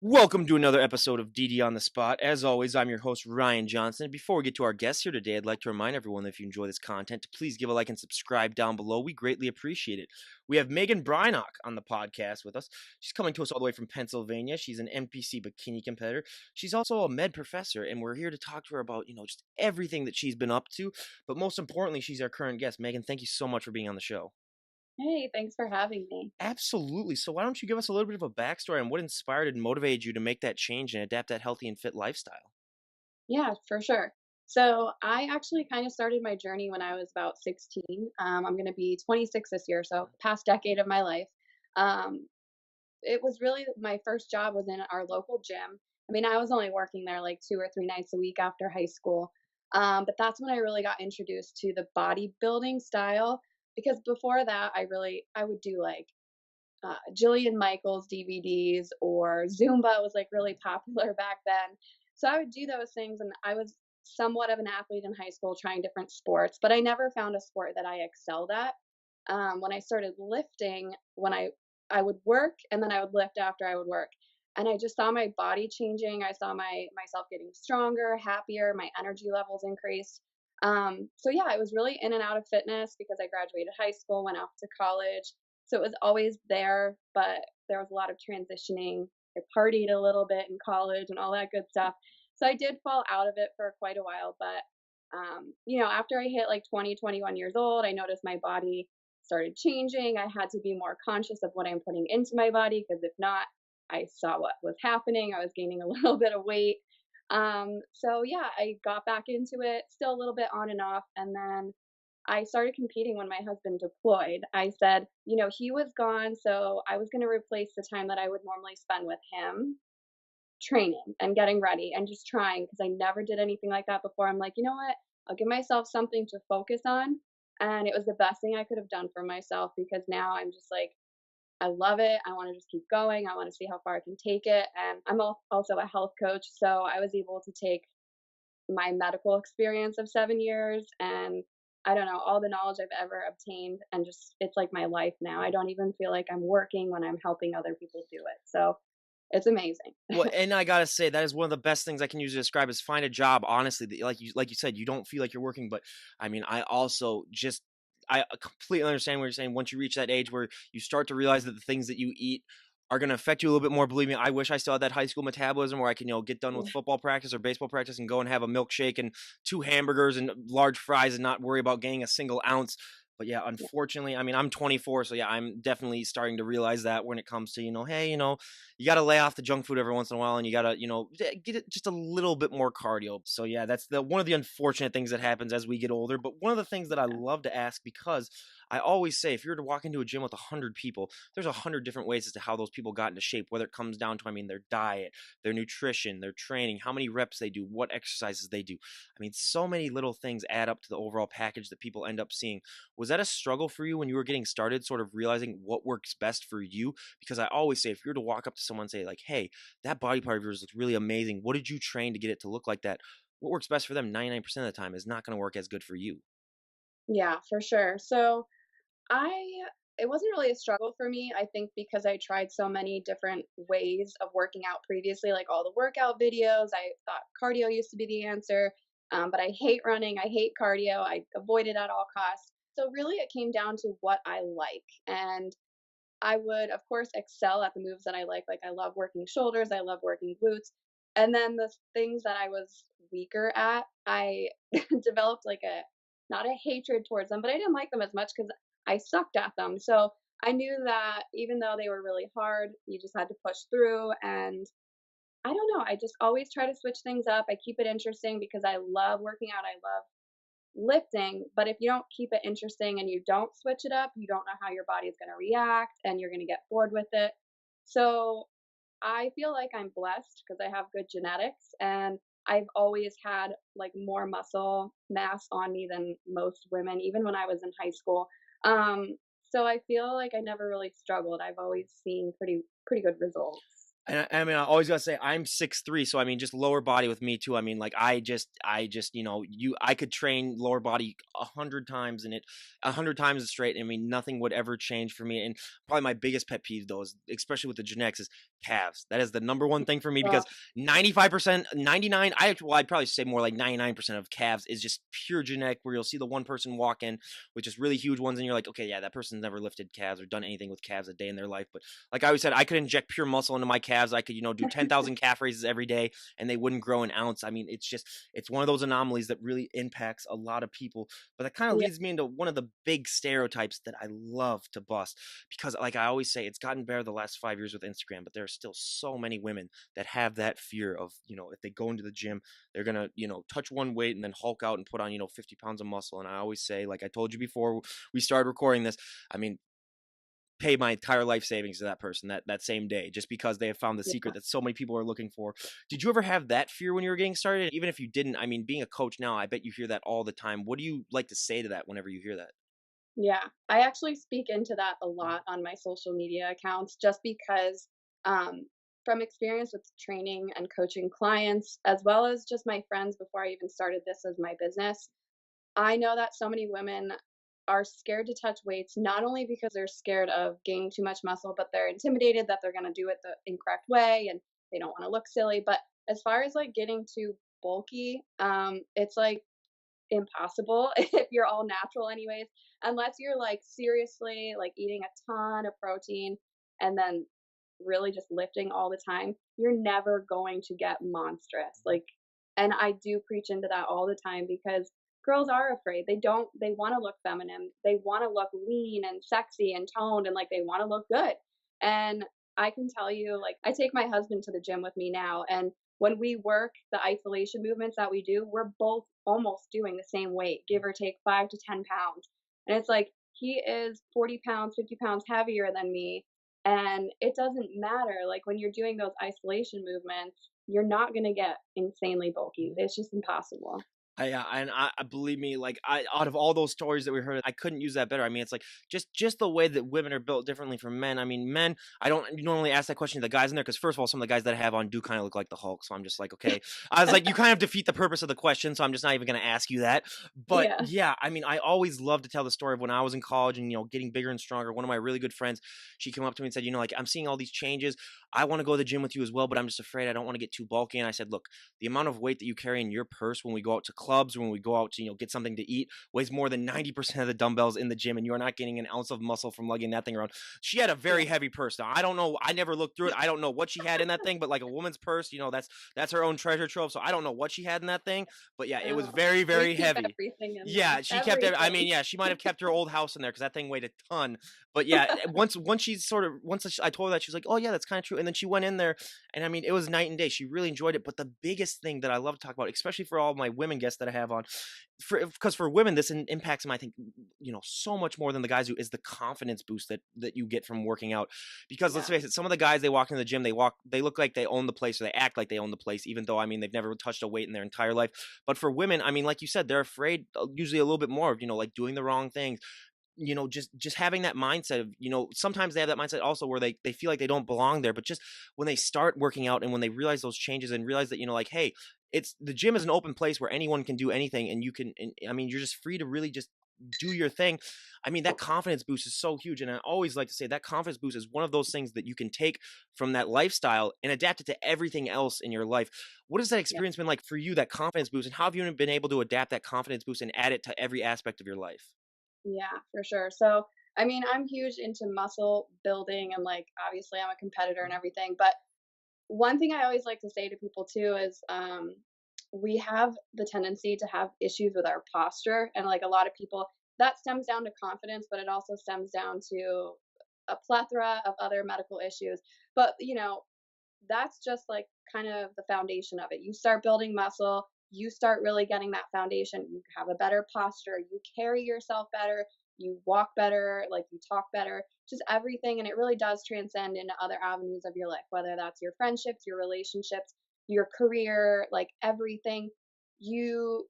Welcome to another episode of DD on the Spot. As always, I'm your host, Ryan Johnson. Before we get to our guests here today, I'd like to remind everyone that if you enjoy this content, to please give a like and subscribe down below. We greatly appreciate it. We have Megan Brynok on the podcast with us. She's coming to us all the way from Pennsylvania. She's an NPC bikini competitor. She's also a med professor, and we're here to talk to her about, just everything that she's been up to. But most importantly, she's our current guest. Megan, thank you so much for being on the show. Hey, thanks for having me. Absolutely. So why don't you give us a little bit of a backstory on what inspired and motivated you to make that change and adapt that healthy and fit lifestyle? Yeah, for sure. So I actually kind of started my journey when I was about 16. I'm going to be 26 this year, so past decade of my life. Um, it was really my first job was in our local gym. I mean, I was only working there like 2 or 3 nights a week after high school. But that's when I really got introduced to the bodybuilding style because before that, I would do like Jillian Michaels DVDs or Zumba was like really popular back then. So I would do those things, and I was somewhat of an athlete in high school trying different sports, but I never found a sport that I excelled at. When I started lifting, I would work and then I would lift after I would work, and I just saw my body changing. I saw myself getting stronger, happier, my energy levels increased. So yeah, I was really in and out of fitness because I graduated high school, went off to college, so it was always there, but there was a lot of transitioning. I partied a little bit in college and all that good stuff. So I did fall out of it for quite a while, but after I hit like 20, 21 years old, I noticed my body started changing. I had to be more conscious of what I'm putting into my body because if not, I saw what was happening. I was gaining a little bit of weight. So yeah, I got back into it, still a little bit on and off, and then I started competing when my husband deployed. I said, he was gone, so I was going to replace the time that I would normally spend with him training and getting ready and just trying because I never did anything like that before. I'm like, you know what? I'll give myself something to focus on. And it was the best thing I could have done for myself because now I'm just like, I love it. I want to just keep going. I want to see how far I can take it. And also a health coach. So I was able to take my medical experience of 7 years and I don't know, all the knowledge I've ever obtained and just it's like my life now. I don't even feel like I'm working when I'm helping other people do it. So it's amazing. Well, and I gotta say that is one of the best things I can use to describe is find a job. Honestly, that, like you said, you don't feel like you're working, but I mean, I completely understand what you're saying. Once you reach that age where you start to realize that the things that you eat are going to affect you a little bit more. Believe me, I wish I still had that high school metabolism where I can, get done with football practice or baseball practice and go and have a milkshake and two hamburgers and large fries and not worry about gaining a single ounce. But yeah, Yeah. unfortunately, I mean, I'm 24, so yeah, I'm definitely starting to realize that when it comes to, hey, you got to lay off the junk food every once in a while and you got to, get it just a little bit more cardio. So yeah, that's one of the unfortunate things that happens as we get older. But one of the things that I love to ask, because I always say, if you were to walk into a gym with 100 people, there's 100 different ways as to how those people got into shape, whether it comes down to, I mean, their diet, their nutrition, their training, how many reps they do, what exercises they do. I mean, so many little things add up to the overall package that people end up seeing. Was that a struggle for you when you were getting started, sort of realizing what works best for you? Because I always say, if you were to walk up to someone and say, like, hey, that body part of yours looks really amazing. What did you train to get it to look like that? What works best for them 99% of the time is not going to work as good for you. Yeah, for sure. So I it wasn't really a struggle for me. I think because I tried so many different ways of working out previously, like all the workout videos. I thought cardio used to be the answer, but I hate running. I hate cardio. I avoid it at all costs. So really, it came down to what I like, and I would, of course, excel at the moves that I like. Like I love working shoulders. I love working glutes. And then the things that I was weaker at, I developed like a not a hatred towards them, but I didn't like them as much because I sucked at them. So I knew that even though they were really hard, you just had to push through. And I don't know, I just always try to switch things up. I keep it interesting because I love working out. I love lifting, but if you don't keep it interesting and you don't switch it up, you don't know how your body is going to react and you're going to get bored with it. So I feel like I'm blessed because I have good genetics and I've always had like more muscle mass on me than most women, even when I was in high school. So I feel like I never really struggled. I've always seen pretty good results. And I mean, I always gotta say, I'm 6'3", so I mean, just lower body with me too. I mean, like I just, I could train lower body 100 times and 100 times straight. I mean, nothing would ever change for me. And probably my biggest pet peeve, though, is especially with the genetics, is calves. That is the number one thing for me Well, because 95%, 99, I'd probably say more like 99% of calves is just pure genetic where you'll see the one person walk in with just really huge ones and you're like, okay, yeah, that person's never lifted calves or done anything with calves a day in their life. But like I always said, I could inject pure muscle into my calves. I could, do 10,000 calf raises every day and they wouldn't grow an ounce. I mean, it's one of those anomalies that really impacts a lot of people. But that kind of yeah, leads me into one of the big stereotypes that I love to bust because, like I always say, it's gotten better the last 5 years with Instagram, but there are still so many women that have that fear of, if they go into the gym, they're going to, touch one weight and then hulk out and put on, 50 pounds of muscle. And I always say, like I told you before we started recording this, I mean, pay my entire life savings to that person that same day just because they have found the yeah. secret that so many people are looking for. Did you ever have that fear when you were getting started? Even if you didn't, I mean, being a coach now, I bet you hear that all the time. What do you like to say to that whenever you hear that? Yeah, I actually speak into that a lot on my social media accounts just because, um, from experience with training and coaching clients, as well as just my friends before I even started this as my business, I know that so many women are scared to touch weights, not only because they're scared of gaining too much muscle, but they're intimidated that they're going to do it the incorrect way and they don't want to look silly. But as far as like getting too bulky, it's like impossible if you're all natural anyways, unless you're like seriously like eating a ton of protein and then really just lifting all the time, you're never going to get monstrous. Like, and I do preach into that all the time because girls are afraid. They want to look feminine. They want to look lean and sexy and toned and like they want to look good. And I can tell you, like, I take my husband to the gym with me now. And when we work the isolation movements that we do, we're both almost doing the same weight, give or take 5 to 10 pounds. And it's like, he is 40 pounds, 50 pounds heavier than me, and it doesn't matter. Like when you're doing those isolation movements, you're not going to get insanely bulky. It's just impossible. I believe me, like I out of all those stories that we heard, I couldn't use that better. I mean, it's like just the way that women are built differently from men. I mean, men, I don't normally ask that question to the guys in there because first of all, some of the guys that I have on do kind of look like the Hulk, so I'm just like, okay. I was like, you kind of defeat the purpose of the question, so I'm just not even going to ask you that. But Yeah. yeah, I mean, I always love to tell the story of when I was in college and getting bigger and stronger. One of my really good friends, she came up to me and said, like I'm seeing all these changes. I want to go to the gym with you as well, but I'm just afraid I don't want to get too bulky. And I said, look, the amount of weight that you carry in your purse when we go out to clubs, when we go out to, get something to eat, weighs more than 90% of the dumbbells in the gym, and you are not getting an ounce of muscle from lugging that thing around. She had a very Yeah. heavy purse. Now, I don't know. I never looked through it. I don't know what she had in that thing, but like a woman's purse, that's her own treasure trove. So I don't know what she had in that thing, but yeah, it was Oh, very, we very keep heavy. everything in there. Yeah, she kept I mean, Everything. yeah, she might have kept her old house in there because that thing weighed a ton. But yeah, once I told her that, she was like, "Oh yeah, that's kind of true." And then she went in there, and I mean, it was night and day. She really enjoyed it. But the biggest thing that I love to talk about, especially for all my women guests that I have on, because for women this impacts them, I think, so much more than the guys, who is the confidence boost that you get from working out. Because let's Yeah. face it, some of the guys, they walk into the gym, they look like they own the place, or they act like they own the place, even though, I mean, they've never touched a weight in their entire life. But for women, I mean, like you said, they're afraid, usually a little bit more of, like doing the wrong things, just having that mindset of, sometimes they have that mindset also where they feel like they don't belong there. But just when they start working out and when they realize those changes and realize that, like, hey, it's the gym is an open place where anyone can do anything, and you can, and, I mean, you're just free to really just do your thing. I mean, that confidence boost is so huge. And I always like to say that confidence boost is one of those things that you can take from that lifestyle and adapt it to everything else in your life. What has that Yeah. experience been like for you, that confidence boost, and how have you been able to adapt that confidence boost and add it to every aspect of your life? Yeah, for sure. So, I mean, I'm huge into muscle building and like obviously I'm a competitor and everything, but one thing I always like to say to people too is we have the tendency to have issues with our posture. And like a lot of people, that stems down to confidence, but it also stems down to a plethora of other medical issues. But, that's just like kind of the foundation of it. You start building muscle, you start really getting that foundation. You have a better posture, you carry yourself better, you walk better, like you talk better, just everything. And it really does transcend into other avenues of your life, whether that's your friendships, your relationships, your career, like everything. You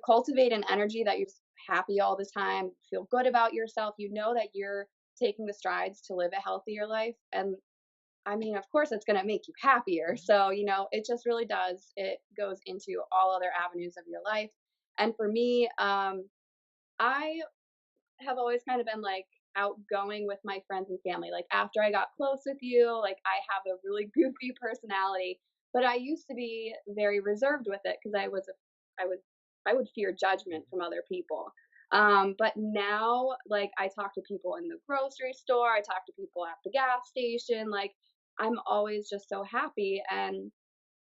cultivate an energy that you're happy all the time, feel good about yourself. You know that you're taking the strides to live a healthier life. And I mean, of course, it's going to make you happier. So, it just really does. It goes into all other avenues of your life. And for me, I have always kind of been like outgoing with my friends and family. Like after I got close with you, like I have a really goofy personality, but I used to be very reserved with it because I would I would fear judgment from other people. But now, like I talk to people in the grocery store, I talk to people at the gas station, like I'm always just so happy, and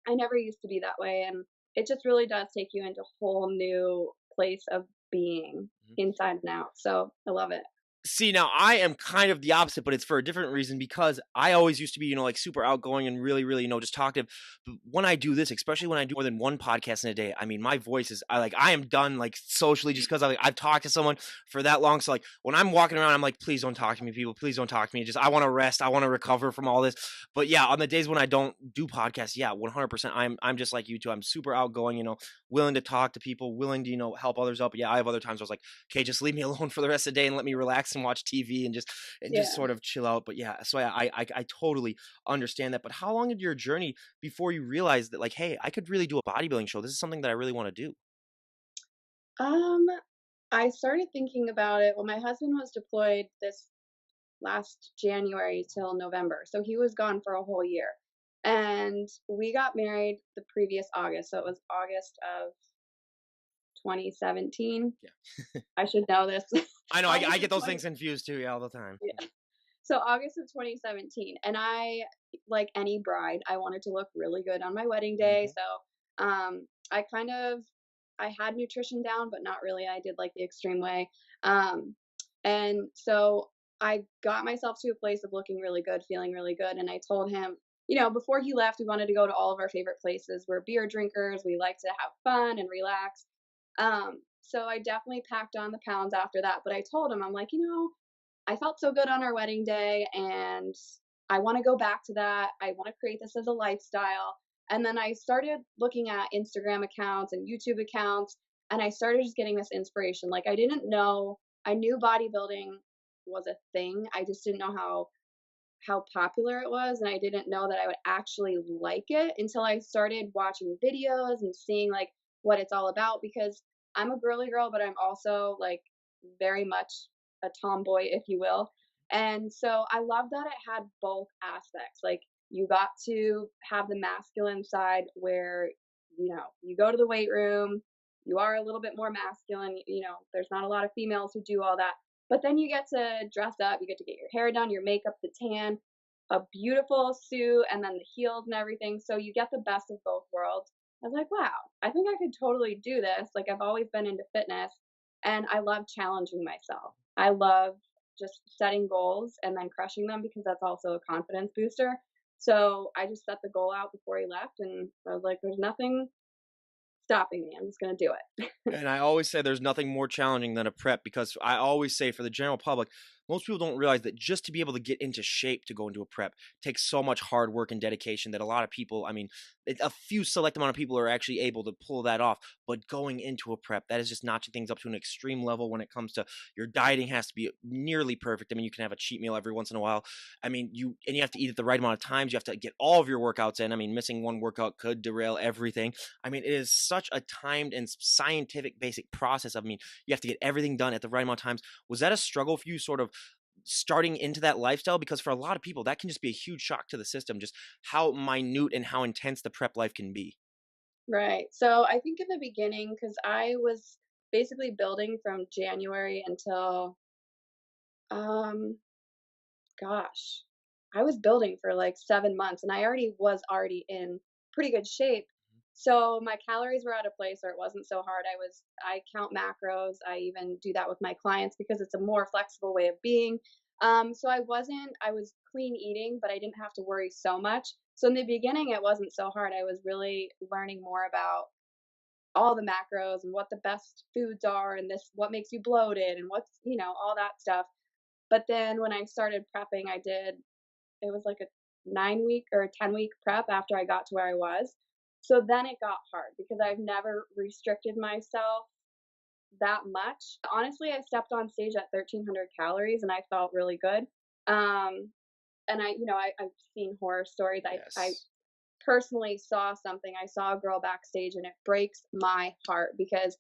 I never used to be that way, and it just really does take you into a whole new place of being Mhm. inside and out. So I love it. See, now I am kind of the opposite, but it's for a different reason because I always used to be, like super outgoing and really, really, just talkative. But when I do this, especially when I do more than one podcast in a day, I mean, my voice is, I am done like socially just because I've talked to someone for that long. So like when I'm walking around, I'm like, please don't talk to me, people. Please don't talk to me. Just, I want to rest. I want to recover from all this. But yeah, on the days when I don't do podcasts, yeah, 100%. I'm just like you too. I'm super outgoing, willing to talk to people, willing to, help others up. But yeah, I have other times where I was like, okay, just leave me alone for the rest of the day and let me relax and watch TV and just Yeah. sort of chill out. But yeah, so I totally understand that. But how long into your journey before you realized that like, hey, I could really do a bodybuilding show? This is something that I really want to do. Um, I started thinking about it. Well, my husband was deployed this last January till November. So he was gone for a whole year. And we got married the previous August. So it was August of 2017. Yeah, I should know this. I know. I August get of those 20 things confused too. Yeah, all the time. yeah. So August of 2017. And I, like any bride, I wanted to look really good on my wedding day. Hmm. So I kind of I had nutrition down, but not really. I did like the extreme way. Um and so I got myself to a place of looking really good, feeling really good. And I told him, before he left, we wanted to go to all of our favorite places. We're beer drinkers. We like to have fun and relax. So I definitely packed on the pounds after that. But I told him, I'm like, I felt so good on our wedding day, and I want to go back to that. I want to create this as a lifestyle. And then I started looking at Instagram accounts and YouTube accounts, and I started just getting this inspiration. Like, I didn't know, I knew bodybuilding was a thing. I just didn't know how popular it was, and I didn't know that I would actually like it until I started watching videos and seeing like what it's all about, because I'm a girly girl, but I'm also like very much a tomboy, if you will. And so I love that it had both aspects. Like you got to have the masculine side where, you go to the weight room, you are a little bit more masculine, there's not a lot of females who do all that. But then you get to dress up, you get to get your hair done, your makeup, the tan, a beautiful suit, and then the heels and everything. So you get the best of both worlds. I was like, wow, I think I could totally do this. Like, I've always been into fitness, and I love challenging myself. I love just setting goals and then crushing them because that's also a confidence booster. So I just set the goal out before he left, and I was like, there's nothing stopping me. I'm just going to do it. And I always say there's nothing more challenging than a prep because I always say for the general public, most people don't realize that just to be able to get into shape to go into a prep takes so much hard work and dedication that a lot of people, I mean, a few select amount of people are actually able to pull that off. But going into a prep, that is just notching things up to an extreme level when it comes to your dieting has to be nearly perfect. I mean, you can have a cheat meal every once in a while. I mean, you have to eat at the right amount of times. You have to get all of your workouts in. I mean, missing one workout could derail everything. I mean, it is such a timed and scientific basic process. I mean, you have to get everything done at the right amount of times. Was that a struggle for you sort of starting into that lifestyle? Because for a lot of people, that can just be a huge shock to the system, just how minute and how intense the prep life can be. Right. So I think in the beginning, because I was basically building from January until, um, gosh, I was building for like 7 months, and I already in pretty good shape. So my calories were at a place where it wasn't so hard. I count macros. I even do that with my clients because it's a more flexible way of being. So I was clean eating, but I didn't have to worry so much. So in the beginning, it wasn't so hard. I was really learning more about all the macros and what the best foods are, and what makes you bloated, and all that stuff. But then when I started prepping, it was like a 9 week or a 10-week prep after I got to where I was. So then it got hard because I've never restricted myself that much. Honestly, I stepped on stage at 1,300 calories and I felt really good. And I've seen horror stories. I Yes. personally saw something. I saw a girl backstage, and it breaks my heart because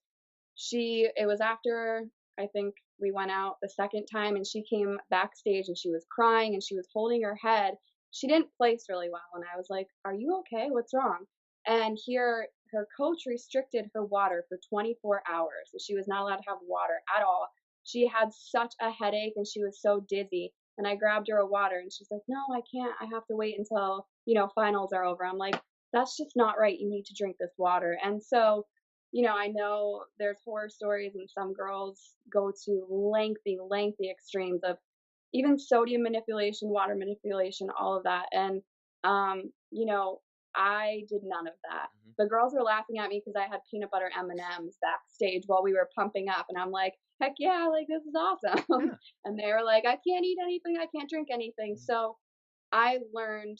it was after, I think, we went out the second time and she came backstage and she was crying and she was holding her head. She didn't place really well. And I was like, "Are you okay? What's wrong?" And here, her coach restricted her water for 24 hours. So she was not allowed to have water at all. She had such a headache and she was so dizzy. And I grabbed her a water and she's like, "No, I can't. I have to wait until, finals are over." I'm like, "That's just not right. You need to drink this water." And so, I know there's horror stories and some girls go to lengthy, lengthy extremes of even sodium manipulation, water manipulation, all of that. And, I did none of that. Mhm. The girls were laughing at me because I had peanut butter M&Ms backstage while we were pumping up, and I'm like, "Heck yeah, like this is awesome." Yeah. And they were like, "I can't eat anything, I can't drink anything." Mhm. So I learned,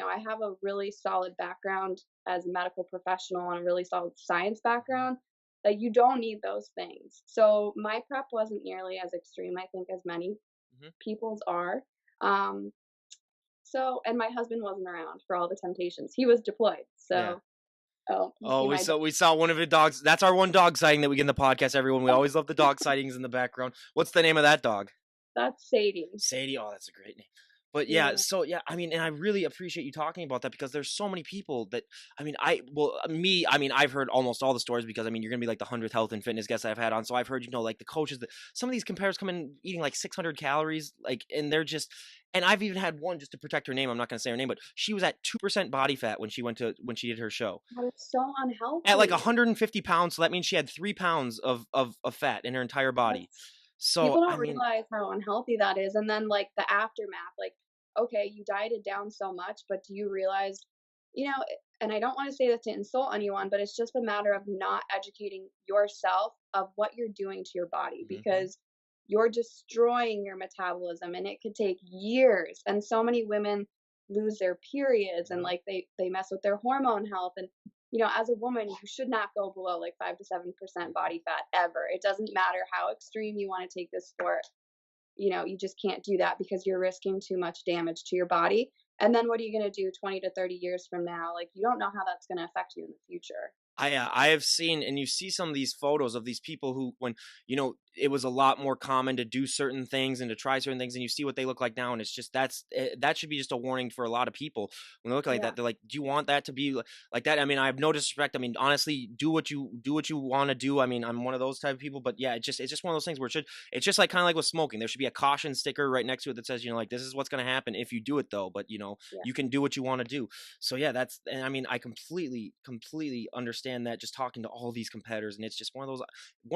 I have a really solid background as a medical professional and a really solid science Mhm. background that you don't need those things. So my prep wasn't nearly as extreme, I think, as many Mhm. people's are. Um, and my husband wasn't around for all the temptations. He was deployed. Yeah. So, oh, you Oh, see we my dog? saw we saw one of the dogs. That's our one dog sighting that we get in the podcast, everyone. We always love the dog sightings in the background. What's the name of that dog? That's Sadie. Sadie. Oh, that's a great name. But yeah, Yeah. so yeah, I mean, and I really appreciate you talking about that because there's so many people that I've heard almost all the stories because I mean, you're gonna be like the 100th health and fitness guest I've had on, so I've heard like the coaches that some of these competitors come in eating like 600 calories, like, and they're just, and I've even had one just to protect her name. I'm not gonna say her name, but she was at 2% body fat when she did her show That is so at like unhealthy. 150 pounds. So that means she had 3 pounds of fat in her entire body. That's So People I don't mean, realize how unhealthy that is, and then, like, the aftermath, like, okay, you dieted down so much, but do you realize, and I don't wanna say this to insult anyone, but it's just a matter of not educating yourself of what you're doing to your body mhm, because you're destroying your metabolism, and it could take years, and so many women lose their periods, and, mhm, like, they mess with their hormone health, and, as a woman, you should not go below, like, 5 to 7% mhm. body fat ever. It doesn't matter how extreme you wanna take this sport, you just can't do that because you're risking too much damage to your body, and then what are you gonna do 20 to 30 years from now? Like, you don't know how that's gonna affect you in the future. I have seen, and you see some of these photos of these people who, when it was a lot more common to do certain things and to try certain things, and you see what they look like now, and it's just that should be just a warning for a lot of people when they look like Yeah, that. They're like, do you want that to be like that? I mean, I have no disrespect. I mean, honestly, do what you want to do. I mean, I'm one of those type of people, but yeah, it's just one of those things where it's just like kind of like with smoking. There should be a caution sticker right next to it that says, like, this is what's going to happen if you do it though, but yeah, you can do what you want to do. So yeah, and I mean, I completely understand that just talking to all these competitors, and it's just one of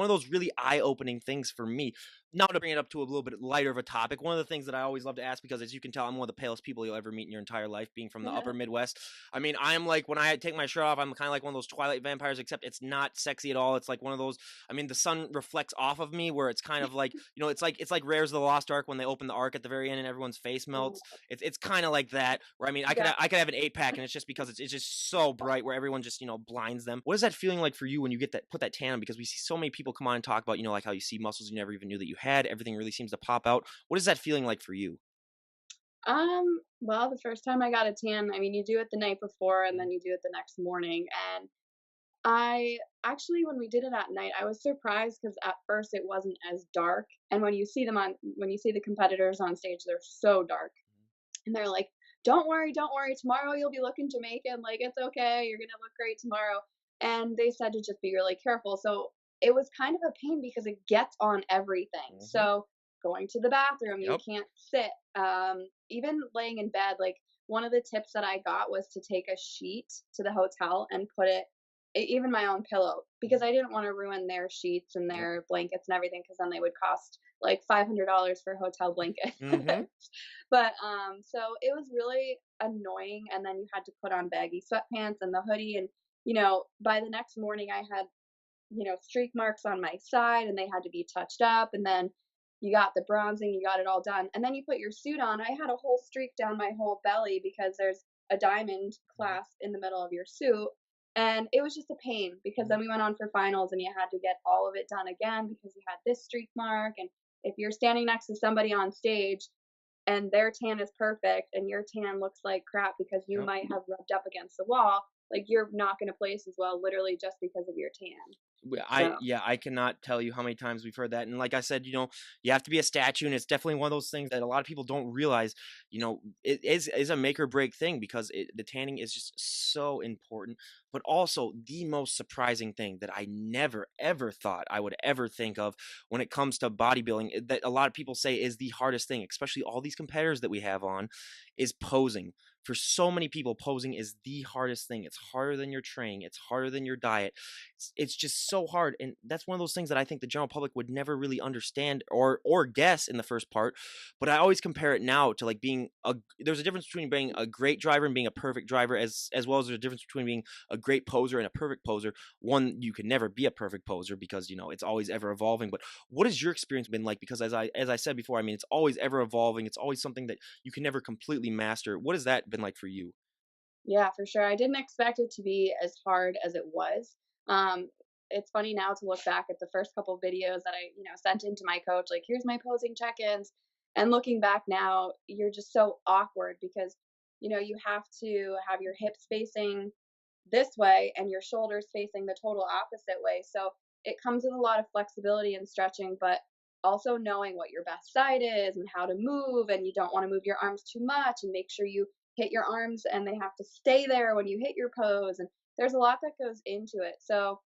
those really eye-opening things for me. Now to bring it up to a little bit lighter of a topic, one of the things that I always love to ask, because as you can tell, I'm one of the palest people you'll ever meet in your entire life, being from the upper Midwest. I mean, I'm like, when I take my shirt off, I'm kind of like one of those Twilight vampires, except it's not sexy at all. It's like one of those, I mean, the sun reflects off of me where it's kind of like, it's like Rares of the Lost Ark when they open the Ark at the very end and everyone's face melts. oh, It's kind of like that, where I mean, I could yeah. I could have an 8 pack, and it's just because it's just so bright where everyone just blinds them. What is that feeling like for you when you get that put that tan on? Because we see so many people come on and talk about like how you see muscles you never even knew that you had. Everything really seems to pop out. What is that feeling like for you? Well, the first time I got a tan, I mean, you do it the night before and Mhm. then you do it the next morning, and I actually, when we did it at night, I was surprised because at first it wasn't as dark, and when you see the competitors on stage, they're so dark. And they're like, don't worry, tomorrow you'll be looking Jamaican, like, it's okay, you're gonna look great tomorrow." And they said to just be really careful. So it was kind of a pain because it gets on everything. Mhm. So going to the bathroom, you Yep. can't sit. Even laying in bed, like one of the tips that I got was to take a sheet to the hotel and put it, even my own pillow, because Mhm. I didn't want to ruin their sheets and Yep. their blankets and everything, because then they would cost like $500 for a hotel blanket. Mhm. But, so it was really annoying, and then you had to put on baggy sweatpants and the hoodie, and, by the next morning, I had, streak marks on my side, and they had to be touched up, and then you got the bronzing, you got it all done, and then you put your suit on. I had a whole streak down my whole belly because there's a diamond Mhm. clasp in the middle of your suit, and it was just a pain because Mhm. then we went on for finals, and you had to get all of it done again because you had this streak mark, and if you're standing next to somebody on stage and their tan is perfect and your tan looks like crap because you Yep. might have rubbed up against the wall, like, you're not going to place as well literally just because of your tan. So I cannot tell you how many times we've heard that. And like I said, you have to be a statue, and it's definitely one of those things that a lot of people don't realize. It is a make or break thing, because the tanning is just so important. But also the most surprising thing that I never ever thought I would ever think of when it comes to bodybuilding, that a lot of people say is the hardest thing, especially all these competitors that we have on, is posing. For so many people, posing is the hardest thing. It's harder than your training. It's harder than your diet. It's just so hard, and that's one of those things that I think the general public would never really understand or guess in the first part. But I always compare it now to like being a. There's a difference between being a great driver and being a perfect driver, as well as there's a difference between being a great poser and a perfect poser. One, you can never be a perfect poser because it's always ever evolving. But what has your experience been like? Because as I said before, I mean, it's always ever evolving. It's always something that you can never completely master. What has that been like for you? yeah, for sure. I didn't expect it to be as hard as it was. Um, it's funny now to look back at the first couple videos that I, sent into my coach, like, here's my posing check-ins. And looking back now, you're just so awkward because, you have to have your hips facing this way and your shoulders facing the total opposite way. So it comes with a lot of flexibility and stretching, but also knowing what your best side is and how to move. And you don't want to move your arms too much, and make sure you hit your arms and they have to stay there when you hit your pose. And there's a lot that goes into it. So,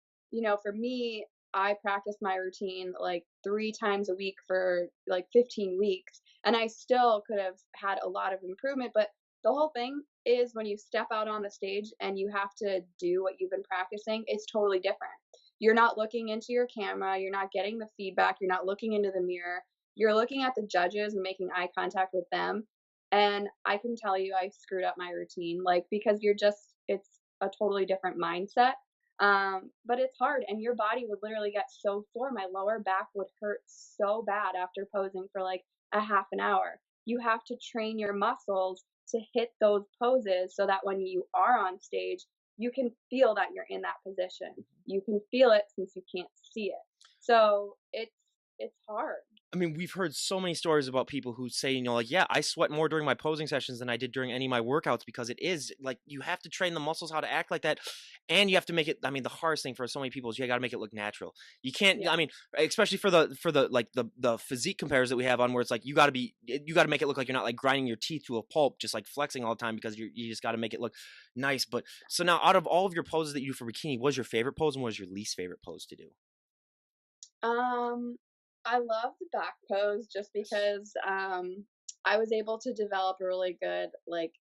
for me, I practiced my routine like 3 times a week for like 15 weeks. And I still could have had a lot of improvement. But the whole thing is when you step out on the stage and you have to do what you've been practicing, it's totally different. You're not looking into your camera, you're not getting the feedback, you're not looking into the mirror. You're looking at the judges and making eye contact with them. And I can tell you I screwed up my routine, like, because it's a totally different mindset. But it's hard, and your body would literally get so sore. My lower back would hurt so bad after posing for like a half an hour. You have to train your muscles to hit those poses so that when you are on stage, you can feel that you're in that position. You can feel it since you can't see it. So it's hard. I mean, we've heard so many stories about people who say, like, yeah, I sweat more during my posing sessions than I did during any of my workouts, because it is like you have to train the muscles how to act like that. And you have to make it, I mean, the hardest thing for so many people is you got to make it look natural. You can't, Yeah. I mean, especially for the like the physique compares that we have on, where it's like you got to make it look like you're not like grinding your teeth to a pulp, just like flexing all the time, because you just got to make it look nice. But so now, out of all of your poses that you do for bikini, what's your favorite pose and what is your least favorite pose to do? Um, I love the back pose just because I was able to develop a really good like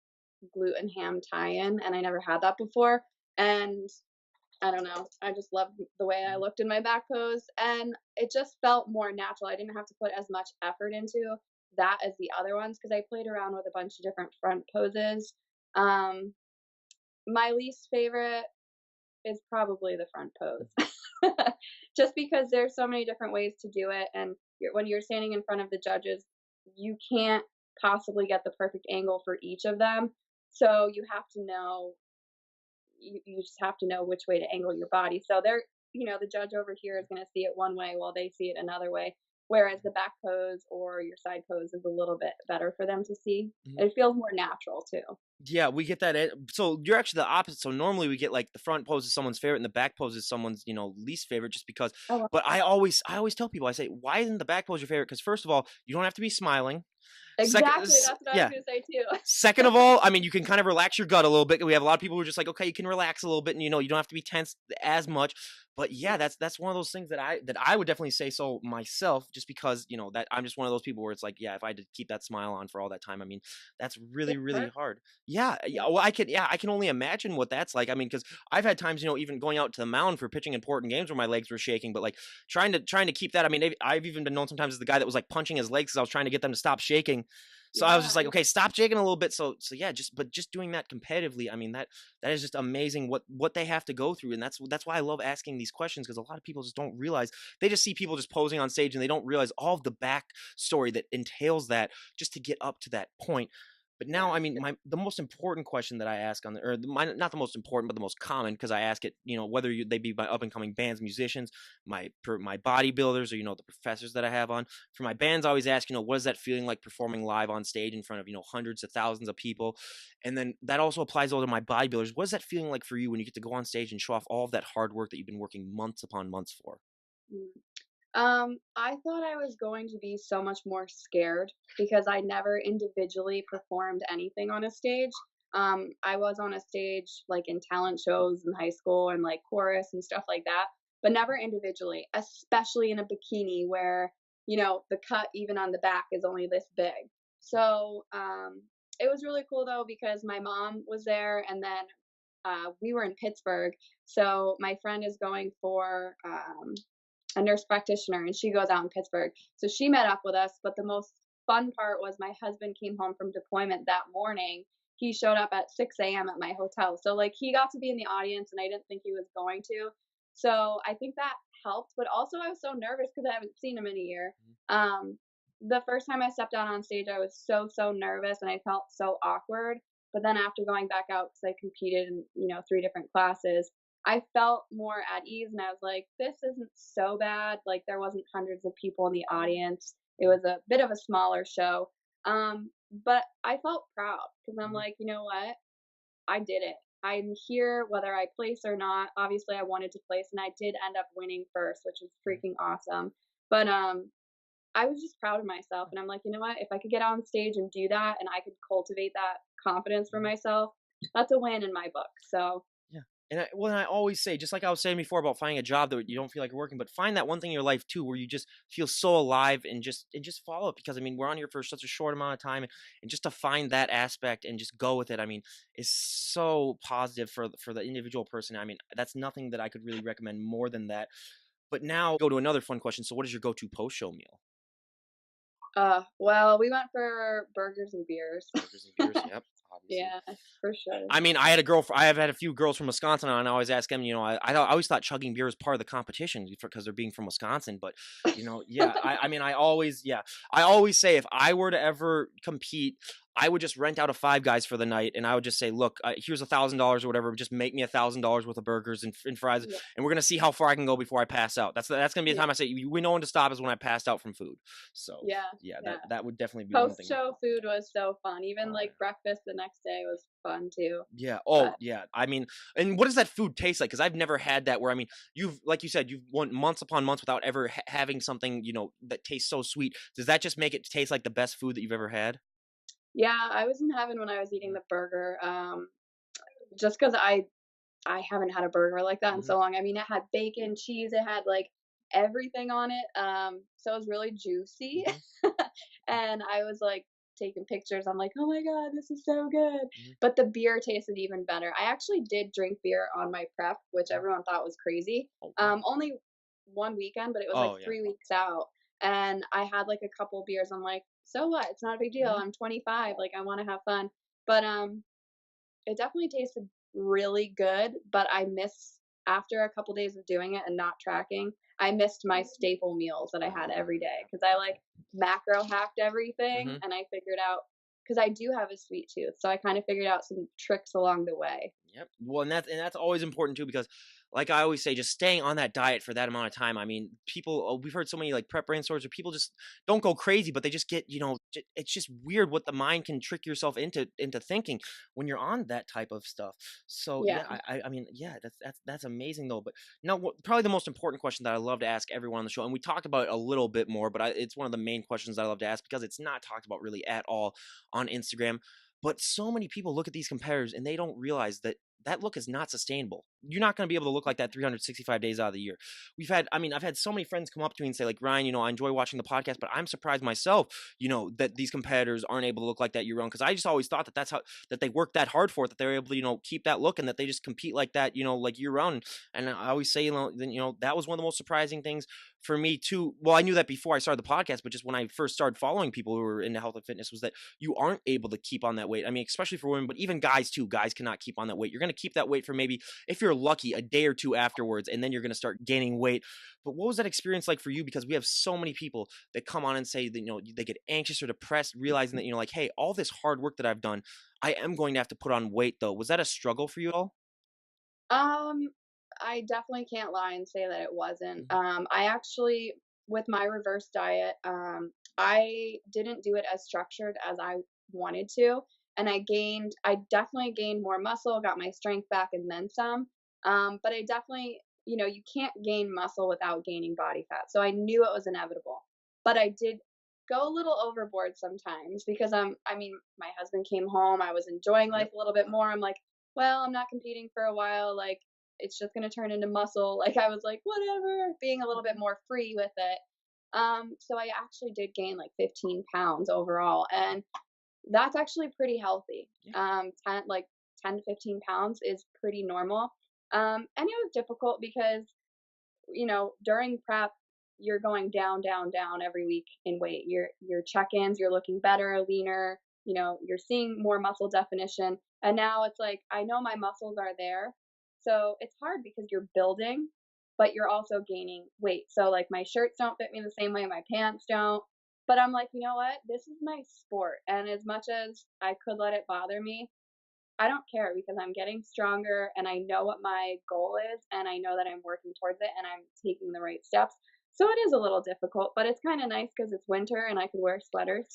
glute and ham tie-in, and I never had that before. And I don't know, I just loved the way I looked in my back pose, and it just felt more natural. I didn't have to put as much effort into that as the other ones because I played around with a bunch of different front poses. Um, my least favorite is probably the front pose. Just because there's so many different ways to do it, and when you're standing in front of the judges, you can't possibly get the perfect angle for each of them. So you just have to know which way to angle your body. So the judge over here is going to see it one way while they see it another way. Whereas the back pose or your side pose is a little bit better for them to see. It feels more natural too. Yeah, we get that. So you're actually the opposite. So normally we get like the front pose is someone's favorite and the back pose is someone's, least favorite, just because. Oh, wow. But I always tell people, I say, why isn't the back pose your favorite? Because first of all, you don't have to be smiling. Second, Exactly. That's what I was yeah. going to say too. Second of all, I mean, you can kind of relax your gut a little bit. We have a lot of people who are just like, okay, you can relax a little bit, and you don't have to be tense as much. But yeah, that's one of those things that I would definitely say so myself, just because that I'm just one of those people where it's like, yeah, if I had to keep that smile on for all that time, I mean, that's really It's really hard. hard. Yeah, Yeah. yeah. Well, I can only imagine what that's like. I mean, because I've had times, even going out to the mound for pitching important games where my legs were shaking, but like trying to keep that. I mean, I've even been known sometimes as the guy that was like punching his legs because I was trying to get them to stop shaking. So I was just Yeah. like, okay, stop shaking a little bit. So yeah, just doing that competitively, I mean, that is just amazing what they have to go through, and that's why I love asking these questions, because a lot of people just don't realize. They just see people just posing on stage and they don't realize all of the back story that entails that just to get up to that point. But now, Yeah. I mean, the most important question that I ask on the, or the, my, not the most important, but the most common, because I ask it, whether they be my up and coming bands, musicians, my bodybuilders, or the professors that I have on. For my bands, I always ask, what is that feeling like performing live on stage in front of hundreds of thousands of people, and then that also applies to my bodybuilders. What is that feeling like for you when you get to go on stage and show off all of that hard work that you've been working months upon months for? Mm. I thought I was going to be so much more scared because I never individually performed anything on a stage. I was on a stage like in talent shows in high school and like chorus and stuff like that, but never individually, especially in a bikini where, the cut even on the back is only this big. So, it was really cool though because my mom was there and then we were in Pittsburgh. So my friend is going for a nurse practitioner and she goes out in Pittsburgh. So she met up with us, but the most fun part was my husband came home from deployment that morning. He showed up at 6 a.m. at my hotel. So like he got to be in the audience and I didn't think he was going to. So I think that helped, but also I was so nervous because I haven't seen him in a year. Um, the first time I stepped out on stage, I was so nervous and I felt so awkward. But then after going back out, because I competed in, 3 different classes, I felt more at ease and I was like, this isn't so bad. Like there wasn't hundreds of people in the audience. It was a bit of a smaller show. But I felt proud because I'm Mhm. like, you know what? I did it. I'm here whether I place or not. Obviously I wanted to place and I did end up winning first, which was Mhm. freaking awesome. But I was just proud of myself and I'm like, you know what? If I could get on stage and do that and I could cultivate that confidence for Mhm. myself, that's a win in my book. So, Yeah. And I always say, just like I was saying before about finding a job that you don't feel like you're working, but find that one thing in your life too where you just feel so alive and just follow it. Because I mean, we're on here for such a short amount of time, and just to find that aspect and just go with it, I mean, is so positive for the individual person. I mean, that's nothing that I could really recommend more than that. But now go to another fun question. So what is your go-to post-show meal? well, we went for burgers and beers. Burgers and beers. Yep, obviously. Yeah, for sure. I mean, I have had a few girls from Wisconsin, and I always ask them. I always thought chugging beer was part of the competition because they're being from Wisconsin. But yeah. I mean, I always say if I were to ever compete, I would just rent out a Five Guys for the night, and I would just say, look, here's $1,000 or whatever. Just make me $1,000 worth of burgers and fries, Yeah, and we're gonna see how far I can go before I pass out. That's gonna be the yeah, time I say we know when to stop is when I passed out from food. So yeah, yeah, yeah. that would definitely be one thing. Post-show food was so fun. Even, Oh, like, breakfast the next day was fun too. yeah. Oh, But yeah. I mean, and what does that food taste like? Because I've never had that. Where I mean, like you said, you've went months upon months without ever having something that tastes so sweet. Does that just make it taste like the best food that you've ever had? yeah, I was in heaven when I was eating Mhm. the burger, just 'cause I haven't had a burger like that in Mhm. so long. I mean, it had bacon, cheese, it had, like, everything on it, so it was really juicy, Mhm. and I was, like, taking pictures. I'm like, "Oh my god, this is so good." Mhm. But the beer tasted even better. I actually did drink beer on my prep, which Mhm. everyone thought was crazy. Oh wow. Only 1 weekend, but it was, like, Oh yeah. 3 weeks out, and I had, like, a couple beers. I'm like, "So what? It's not a big deal. Mhm. I'm 25, like, I wanna have fun." But, it definitely tasted really good, but I miss after a couple days of doing it and not tracking, I missed my staple meals that I had Oh every day yeah. because I like macro hacked everything Mhm. and I figured out because I do have a sweet tooth, so I kind of figured out some tricks along the way. Yep. Well, and that's always important too because, like I always say, just staying on that diet for that amount of time. I mean, people. We've heard so many like prep brain stories where people just don't go crazy, but they just get. It's just weird what the mind can trick yourself into thinking when you're on that type of stuff. So Yeah. yeah, I mean, yeah, that's amazing though. But now, probably the most important question that I love to ask everyone on the show, and we talked about it a little bit more, but it's one of the main questions that I love to ask because it's not talked about really at all on Instagram. But so many people look at these competitors and they don't realize that that look is not sustainable. You're not going to be able to look like that 365 days out of the year. I've had so many friends come up to me and say, like, Ryan, I enjoy watching the podcast, but I'm surprised myself, that these competitors aren't able to look like that year round. Cause I just always thought that that's how, that they work that hard for it, that they're able to, keep that look and that they just compete like that, like year round. And I always say, that was one of the most surprising things for me too. Well, I knew that before I started the podcast, but just when I first started following people who were into health and fitness was that you aren't able to keep on that weight. I mean, especially for women, but even guys too. Guys cannot keep on that weight. You're going to keep that weight for maybe if you're you're lucky, a day or two afterwards, and then you're going to start gaining weight. But what was that experience like for you? Because we have so many people that come on and say that, they get anxious or depressed, realizing that, like, hey, all this hard work that I've done, I am going to have to put on weight though. Was that a struggle for you all? Um, I definitely can't lie and say that it wasn't. Mhm. I actually, with my reverse diet, I didn't do it as structured as I wanted to. And I definitely gained more muscle, got my strength back, and then some. But I definitely, you can't gain muscle without gaining body fat. So I knew it was inevitable. But I did go a little overboard sometimes because I mean, my husband came home, I was enjoying life Yep. a little bit more. I'm like, well, I'm not competing for a while. Like, it's just going to turn into muscle. Like, I was like, whatever, being a little bit more free with it. So I actually did gain like 15 pounds overall. And that's actually pretty healthy. 10 to 15 pounds is pretty normal. And it was difficult because, during prep, you're going down, down, down every week in weight. Your check-ins, you're looking better, leaner, you're seeing more muscle definition. And now it's like I know my muscles are there. So it's hard because you're building, but you're also gaining weight. So like my shirts don't fit me the same way, my pants don't. But I'm like, you know what? This is my sport. And as much as I could let it bother me, I don't care because I'm getting stronger and I know what my goal is and I know that I'm working towards it and I'm taking the right steps. So it is a little difficult, but it's kind of nice because it's winter and I could wear sweaters.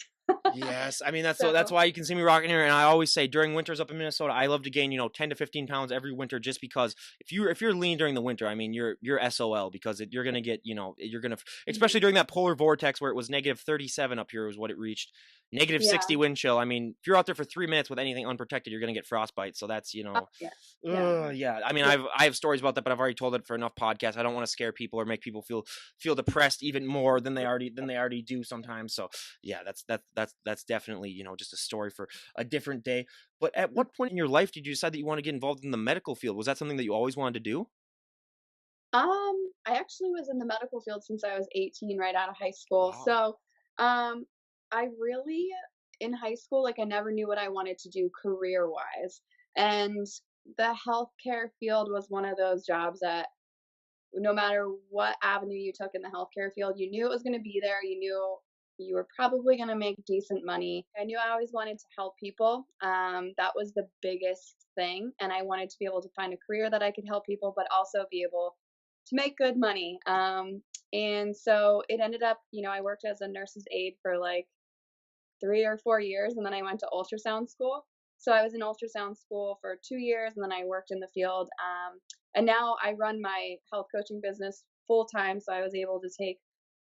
Yes, I mean that's So why you can see me rocking here. And I always say during winters up in Minnesota, I love to gain 10 to 15 pounds every winter, just because if you're lean during the winter, I mean you're SOL because you're gonna get you're gonna, especially mhm. during that polar vortex where it was negative 37 up here was what it reached, negative Yeah. 60 wind chill. I mean if you're out there for 3 minutes with anything unprotected, you're gonna get frostbite. So that's Oh, yeah. Yeah. yeah. I mean Yeah. I have stories about that, but I've already told it for enough podcasts. I don't want to scare people or make people feel depressed even more than they already do sometimes. So yeah, that's definitely just a story for a different day. But at what point in your life did you decide that you want to get involved in the medical field? Was that something that you always wanted to do? I actually was in the medical field since I was 18, right out of high school. Wow. So, I really, in high school, like, I never knew what I wanted to do career wise. And the healthcare field was one of those jobs that no matter what avenue you took in the healthcare field, you knew it was going to be there. You knew you were probably going to make decent money. I knew I always wanted to help people. That was the biggest thing. And I wanted to be able to find a career that I could help people, but also be able to make good money. And so it ended up, I worked as a nurse's aide for like 3 or 4 years, and then I went to ultrasound school. So I was in ultrasound school for 2 years, and then I worked in the field. And now I run my health coaching business full time. So I was able to take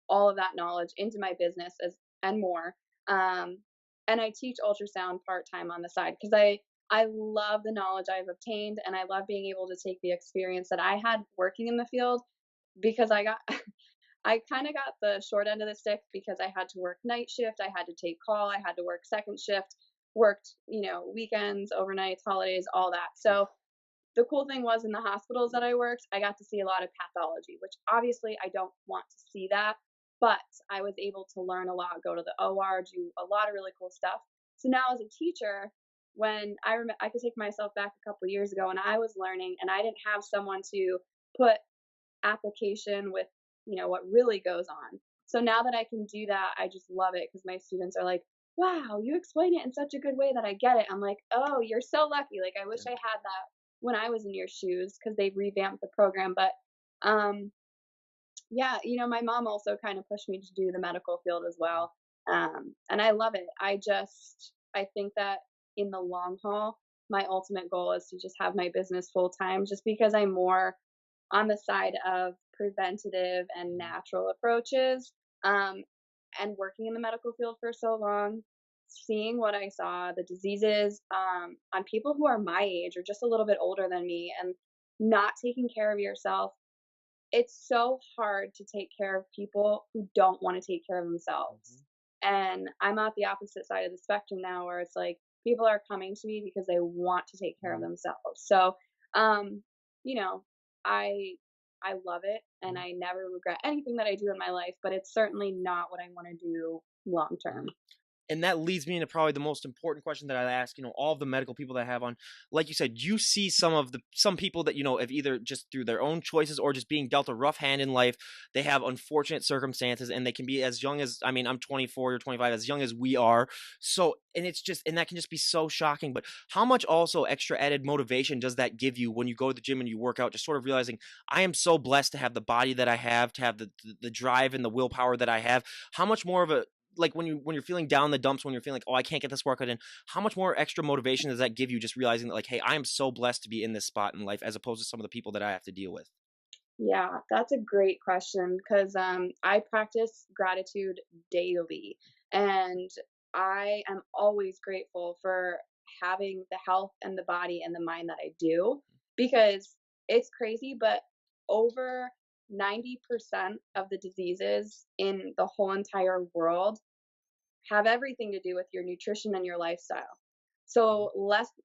all of that knowledge into my business and more. Um, and I teach ultrasound part time on the side because I love the knowledge I've obtained, and I love being able to take the experience that I had working in the field because I kind of got the short end of the stick because I had to work night shift, I had to take call, I had to work second shift, worked, weekends, overnights, holidays, all that. So the cool thing was in the hospitals that I worked, I got to see a lot of pathology, which obviously I don't want to see that, but I was able to learn a lot, go to the OR, do a lot of really cool stuff. So now as a teacher, when I could take myself back a couple years ago and I was learning and I didn't have someone to put application with, what really goes on. So now that I can do that, I just love it because my students are like, wow, you explain it in such a good way that I get it. I'm like, oh, you're so lucky. Like, I wish I had that when I was in your shoes because they revamped the program. But yeah, my mom also kind of pushed me to do the medical field as well. And I love it. I think that in the long haul, my ultimate goal is to just have my business full time just because I'm more on the side of preventative and Mhm. natural approaches. Um, and working in the medical field for so long, seeing what I saw, the diseases on people who are my age or just a little bit older than me, and not taking care of yourself, it's so hard to take care of people who don't want to take care of themselves. Mhm. And I'm at the opposite side of the spectrum now where it's like people are coming to me because they want to take care of Mhm. themselves. So, um, you know, I I love it and Mhm. I never regret anything that I do in my life, but it's certainly not what I want to do long term. Mhm. And that leads me into probably the most important question that I ask, all of the medical people that I have on. Like you said, you see some people that, have either just through their own choices or just being dealt a rough hand in life. They have unfortunate circumstances, and they can be as young as, I mean, I'm 24 or 25, as young as we are. So, and that can just be so shocking. But how much also extra added motivation does that give you when you go to the gym and you work out, just sort of realizing I am so blessed to have the body that I have, to have the drive and the willpower that I have. How much more of a, like, when you're feeling down the dumps, when you're feeling like, oh, I can't get this workout in, how much more extra motivation does that give you, just realizing that, like, hey, I am so blessed to be in this spot in life, as opposed to some of the people that I have to deal with? Yeah, that's a great question because I practice gratitude daily, and I am always grateful for having the health and the body and the mind that I do because it's crazy, but over 90% of the diseases in the whole entire world have everything to do with your nutrition and your lifestyle. Mhm. So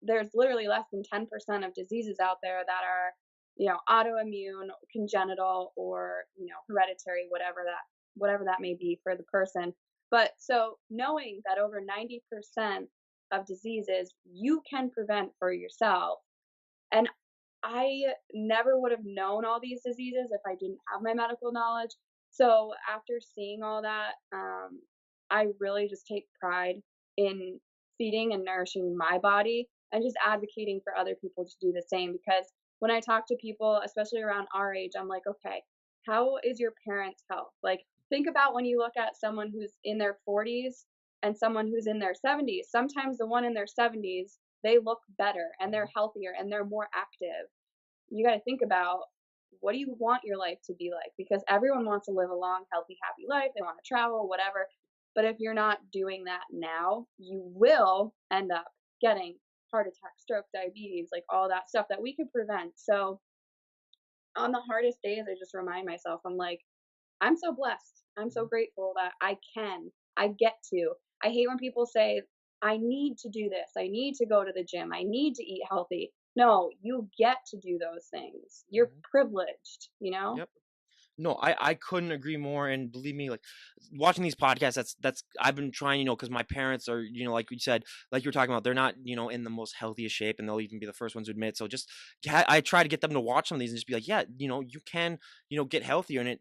there's literally less than 10% of diseases out there that are, autoimmune, congenital, or, hereditary, whatever that may be for the person. But so knowing that over 90% of diseases you can prevent for yourself, and I never would have known all these diseases if I didn't have my medical knowledge. So after seeing all that, I really just take pride in feeding and nourishing my body and just advocating for other people to do the same. Because when I talk to people, especially around our age, I'm like, okay, how is your parents' health? Like, think about when you look at someone who's in their 40s and someone who's in their 70s. Sometimes the one in their 70s, they look better and they're Mhm. healthier and they're more active. You got to think about, what do you want your life to be like? Because everyone wants to live a long, healthy, happy life. They want to travel, whatever. But if you're not doing that now, you will end up getting heart attack, stroke, diabetes, like all that stuff that we could prevent. So on the hardest days, I just remind myself, I'm like, I'm so blessed. I'm so Mhm. grateful that I get to. I hate when people say, I need to do this. I need to go to the gym. I need to eat healthy. No, you get to do those things. You're Mhm. privileged, you know? Yep. No, I couldn't agree more, and believe me, like, watching these podcasts, that's I've been trying, because my parents are, like you said, like you were talking about, they're not, in the most healthiest shape, and they'll even be the first ones to admit. So just, I try to get them to watch some of these and just be like, yeah, you can, get healthier, and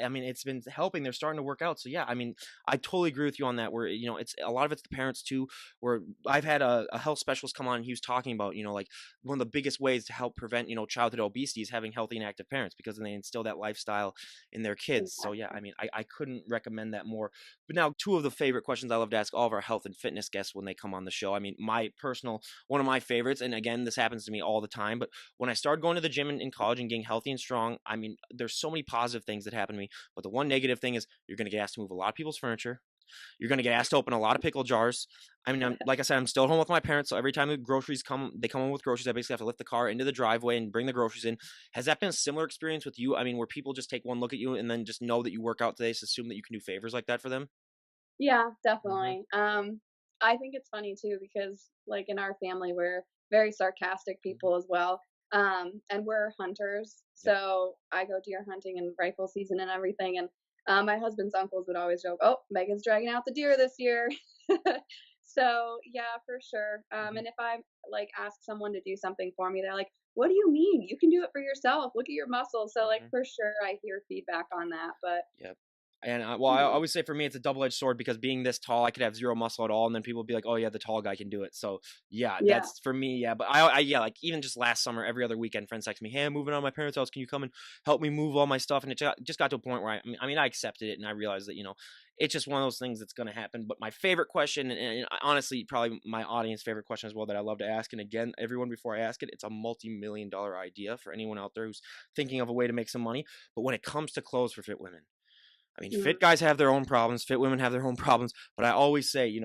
I mean, it's been helping. They're starting to work out. So yeah, I mean, I totally agree with you on that. Where, it's a lot of it's the parents too. Where I've had a health specialist come on, and he was talking about, like, one of the biggest ways to help prevent, childhood obesity is having healthy and active parents, because then they instill that lifestyle in their kids. So yeah, I Exactly. mean, I couldn't recommend that more. But now, two of the favorite questions I love to ask all of our health and fitness guests when they come on the show. I mean, one of my favorites, and again, this happens to me all the time, but when I started going to the gym in college and getting healthy and strong, I mean, there's so many positive things that happen to me. But the one negative thing is you're going to get asked to move a lot of people's furniture. You're gonna get asked to open a lot of pickle jars. I mean, like I said, I'm still at home with my parents, so every time the groceries come, they come home with groceries. I basically have to lift the car into the driveway and bring the groceries in. Has that been a similar experience with you? I mean, where people just take one look at you and then just know that you work out today, so assume that you can do favors like that for them? Yeah, Hmm. definitely. I think it's funny too because, like, in our family, we're very sarcastic Hmm. people as well. And we're hunters, Yep. so I go deer hunting and rifle season and everything. And my husband's uncles would always joke, "Oh, Megan's dragging out the deer this year." So yeah, for sure. Hmm. And if I like ask someone to do something for me, they're like, "What do you mean? You can do it for yourself. Look at your muscles." So like Hmm. for sure, I hear feedback on that. But Yep. And well, I yeah, always say for me, it's a double-edged sword, because being this tall, I could have zero muscle at all, and then people would be like, "Oh yeah, the tall guy can do it." So yeah, yeah, that's for me. Yeah, but yeah, like even just last summer, every other weekend, friends text me, "Hey, I'm moving out of my parents' house. Can you come and help me move all my stuff?" And it just got to a point where I mean, I accepted it, and I realized that, it's just one of those things that's going to happen. But my favorite question, and honestly, probably my audience favorite question as well, that I love to ask, and again, everyone, before I ask it, it's a multi-million-dollar idea for anyone out there who's thinking of a way to make some money. But when it comes to clothes for fit women, I mean, mm, fit guys have their own problems, fit women have their own problems, but I always say,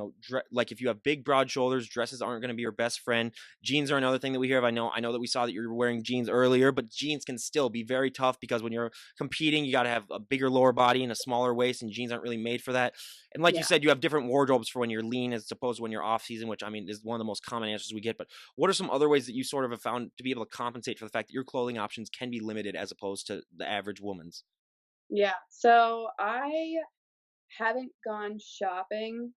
like, if you have big, broad shoulders, dresses aren't going to be your best friend. Jeans are another thing that we hear of. I know that we saw that you were wearing jeans earlier, but jeans can still be very tough, because when you're competing, you got to have a bigger lower body and a smaller waist, and jeans aren't really made for that. And like you yeah. said, you have different wardrobes for when you're lean as opposed to when you're off season, which I mean is one of the most common answers we get. But what are some other ways that you sort of have found to be able to compensate for the fact that your clothing options can be limited as opposed to the average woman's? Yeah. So I haven't gone shopping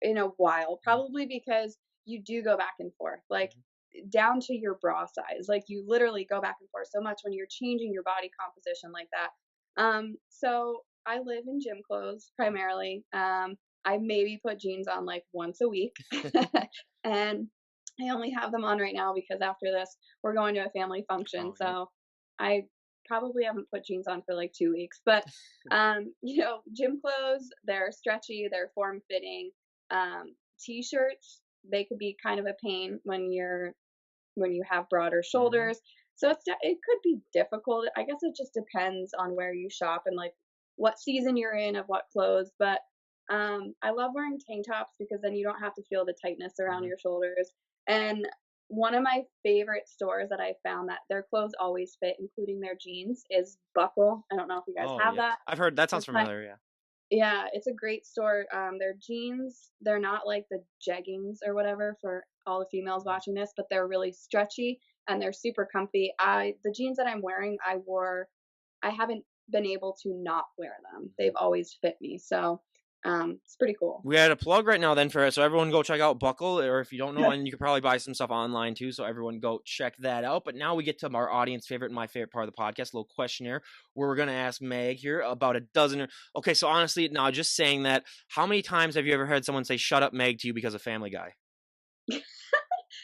in a while, Mhm, probably because you do go back and forth, like, mhm, down to your bra size, like, you literally go back and forth so much when you're changing your body composition like that. So I live in gym clothes primarily. I maybe put jeans on, like, once a week, and I only have them on right now because after this, we're going to a family function, oh, yep. so I probably haven't put jeans on for, like, 2 weeks, but, gym clothes, they're stretchy, they're form-fitting. T-shirts, they could be kind of a pain when you have broader Mhm, shoulders. So it could be difficult. I guess it just depends on where you shop and like what season you're in of what clothes. But I love wearing tank tops because then you don't have to feel the tightness around mhm. your shoulders. And one of my favorite stores that I found that their clothes always fit, including their jeans, is Buckle. I don't know if you guys Oh, have yep. that. I've heard that sounds It's familiar, yeah. yeah, it's a great store. Their jeans, they're not like the jeggings or whatever for all the females Mhm, watching this, but they're really stretchy and they're super comfy. The jeans that I'm wearing, I haven't been able to not wear them. mhm. They've always fit me. So, it's pretty cool. We had a plug right now then for it, so everyone go check out Buckle, or if you don't know, and you could probably buy some stuff online too, so everyone go check that out. But now we get to our audience favorite and my favorite part of the podcast, a little questionnaire, where we're gonna ask Meg here about a dozen okay, so honestly, now just saying that, how many times have you ever heard someone say, "Shut up, Meg," to you because of Family Guy?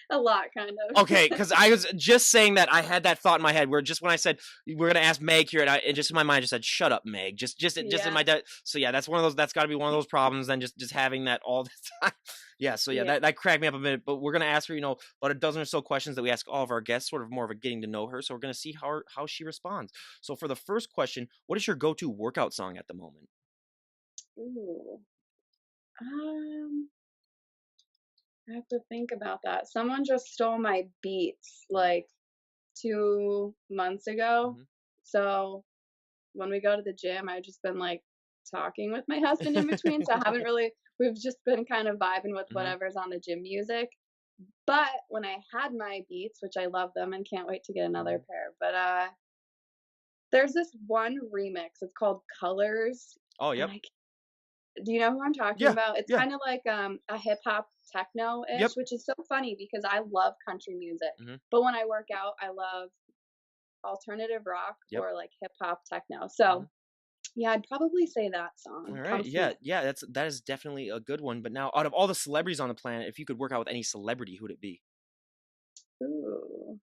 A lot, kind of. Okay, because I was just saying that I had that thought in my head where just when I said we're gonna ask Meg here, and just in my mind I just said, "Shut up, Meg." Just in Yeah, my so yeah, that's one of those. That's got to be one of those problems. Then just having that all the time. Yeah, so yeah, yeah, that cracked me up a minute. But we're gonna ask her, about a dozen or so questions that we ask all of our guests, sort of more of a getting to know her. So we're gonna see how she responds. So for the first question, what is your go-to workout song at the moment? ooh. Um, I have to think about that. Someone just stole my beats like 2 months ago. Mm-hmm. So when we go to the gym, I've just been like talking with my husband in between. So I haven't really, we've just been kind of vibing with Hmm. whatever's on the gym music. But when I had my beats, which I love them and can't wait to get another Hmm. pair, but there's this one remix. It's called Colors, Oh, and yep. do you know who I'm talking Yeah. about? It's Yeah. kind of like a hip hop techno ish, Yep. which is so funny because I love country music. Hmm. But when I work out, I love alternative rock Yep. or like hip hop techno. Hmm. So yeah, I'd probably say that All song right. comes to Yeah. mind. Yeah. That is definitely a good one. But now, out of all the celebrities on the planet, if you could work out with any celebrity, who would it be? Ooh.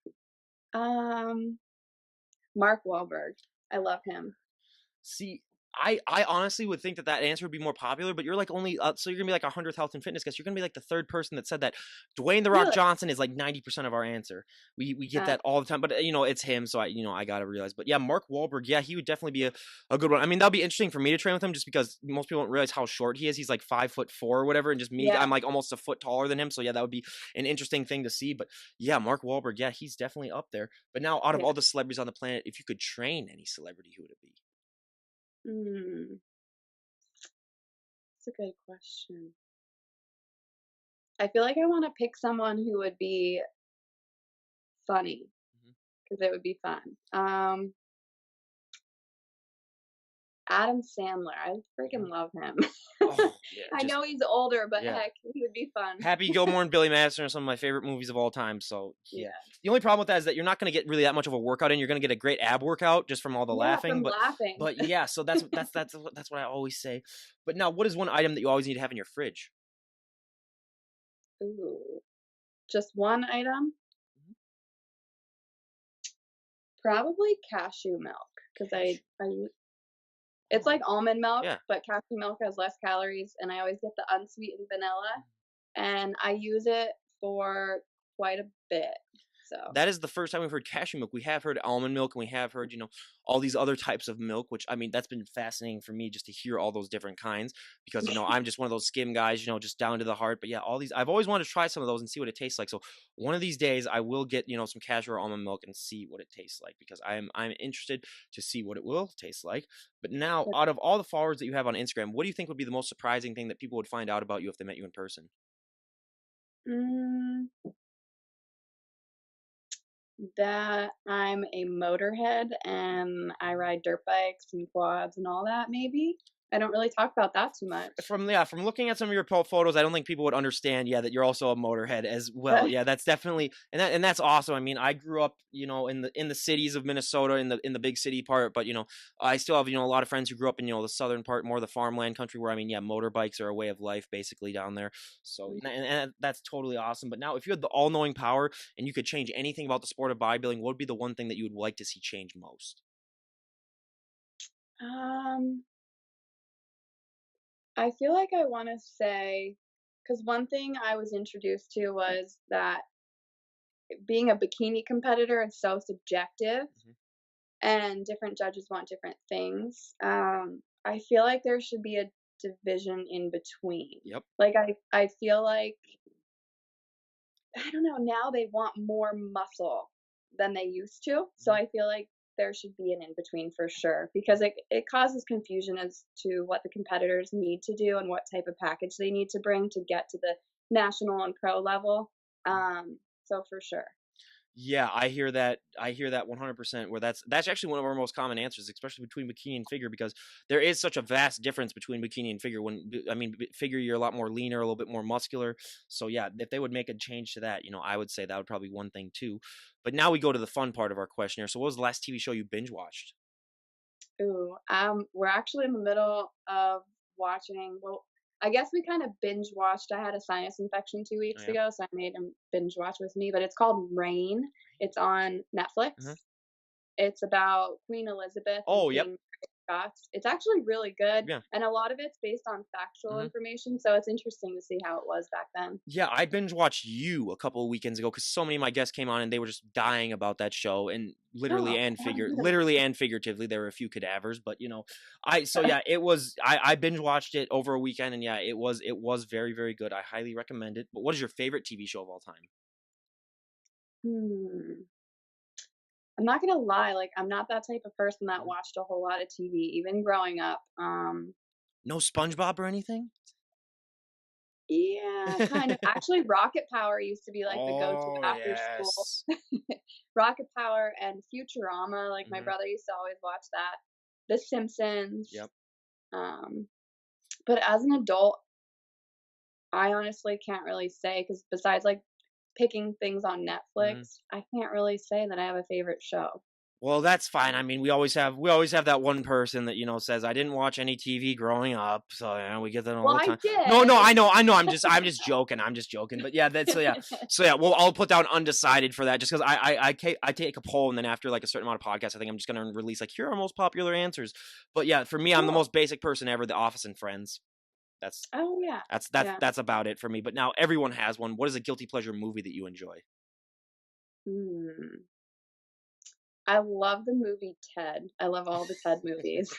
Um, Mark Wahlberg. I love him. See, I honestly would think that that answer would be more popular, but you're like only so you're gonna be like 100th health and fitness guest. You're gonna be like the third person that said that. Dwayne the Rock Really? Johnson is like 90% of our answer. We get Uh, that all the time, but it's him, so I gotta realize. But yeah, Mark Wahlberg, yeah, he would definitely be a good one. I mean, that'll be interesting for me to train with him, just because most people don't realize how short he is. He's like 5'4" or whatever, and just me, yeah, I'm like almost a foot taller than him. So yeah, that would be an interesting thing to see. But yeah, Mark Wahlberg, yeah, he's definitely up there. But now, out of yeah. all the celebrities on the planet, if you could train any celebrity, who would it be? Mm, that's a good question. I feel like I want to pick someone who would be funny Mhm. because it would be fun. Adam Sandler. I freaking Mhm. love him. Oh, yeah, I just know he's older, but yeah. heck, he would be fun. Happy Gilmore and Billy Madison are some of my favorite movies of all time. So yeah, Yeah. the only problem with that is that you're not going to get really that much of a workout in. You're going to get a great ab workout just from all the Yeah, laughing. from But laughing. but yeah, so that's what I always say. But now, what is one item that you always need to have in your fridge? Ooh. Just one item? Mhm. Probably cashew milk because Cash. it's Oh like almond milk, yeah. but cashew milk has less calories, and I always get the unsweetened vanilla, and I use it for quite a bit. So, That is the first time we've heard cashew milk. We have heard almond milk, and we have heard, all these other types of milk, which I mean, that's been fascinating for me just to hear all those different kinds because, I'm just one of those skim guys, just down to the heart. But yeah, all these, I've always wanted to try some of those and see what it tastes like. So one of these days I will get, some cashew or almond milk and see what it tastes like because I'm interested to see what it will taste like. But now, but, out of all the followers that you have on Instagram, what do you think would be the most surprising thing that people would find out about you if they met you in person? mm, that I'm a motorhead and I ride dirt bikes and quads and all that, maybe? I don't really talk about that too much. From looking at some of your photos, I don't think people would understand, that you're also a motorhead as well. Yeah, that's definitely, and that's awesome. I mean, I grew up, in the cities of Minnesota, in the big city part, but I still have a lot of friends who grew up in the southern part, more the farmland country, where I mean, yeah, motorbikes are a way of life basically down there. So and that's totally awesome. But now, if you had the all-knowing power and you could change anything about the sport of bodybuilding, what would be the one thing that you would like to see change most? Um, I feel like I wanna say, because one thing I was introduced to was that being a bikini competitor is so subjective, Mhm. and different judges want different things. I feel like there should be a division in between. Yep. Like, I feel like I don't know, now they want more muscle than they used to, so Mhm. I feel like there should be an in between for sure, because it causes confusion as to what the competitors need to do and what type of package they need to bring to get to the national and pro level. So for sure. Yeah, I hear that. I hear that 100%. Where that's actually one of our most common answers, especially between bikini and figure, because there is such a vast difference between bikini and figure. I mean, figure you're a lot more leaner, a little bit more muscular. So yeah, if they would make a change to that, I would say that would probably be one thing too. But now we go to the fun part of our questionnaire. So what was the last TV show you binge watched? Ooh, we're actually in the middle of watching. Well, I guess we kind of binge watched. I had a sinus infection 2 Oh weeks yeah. ago, so I made him binge watch with me. But it's called Rain. It's on Uh-huh. Netflix. It's about Queen Elizabeth and Oh, Queen yep. Mary of Scots. It's actually really good, Yeah. and a lot of it's based on factual Mhm. information, so it's interesting to see how it was back then. Yeah, I binge watched You a couple of weekends ago because so many of my guests came on and they were just dying about that show, and Oh, I haven't heard of literally and figuratively, there were a few cadavers, but I so yeah, it was I binge watched it over a weekend, and yeah, it was very very good. I highly recommend it. But what is your favorite TV show of all time? Hmm. I'm not gonna lie, like, I'm not that type of person that Mhm. watched a whole lot of TV, even growing up. No SpongeBob or anything? Yeah, kind of. Actually, Rocket Power used to be, like, the go-to Oh after school. yes. Rocket Power and Futurama, like, my Hmm. brother used to always watch that. The Simpsons. Yep. Um, but as an adult, I honestly can't really say because besides, like, picking things on Mhm. Netflix, I can't really say that I have a favorite show. Well, that's fine. I mean, we always have that one person that says I didn't watch any TV growing up, so we get that all Well, the I time. No, no, did. I know. I'm just joking. I'm just joking. But yeah, that's so yeah. Well, I'll put down undecided for that, just because I take a poll, and then after like a certain amount of podcasts, I think I'm just gonna release like here are our most popular answers. But yeah, for me, I'm the Cool. most basic person ever. The Office and Friends. That's Oh, yeah. that's that's Yeah. that's about it for me. But now everyone has one. What is a guilty pleasure movie that you enjoy? Hmm. I love the movie Ted. I love all the Ted movies.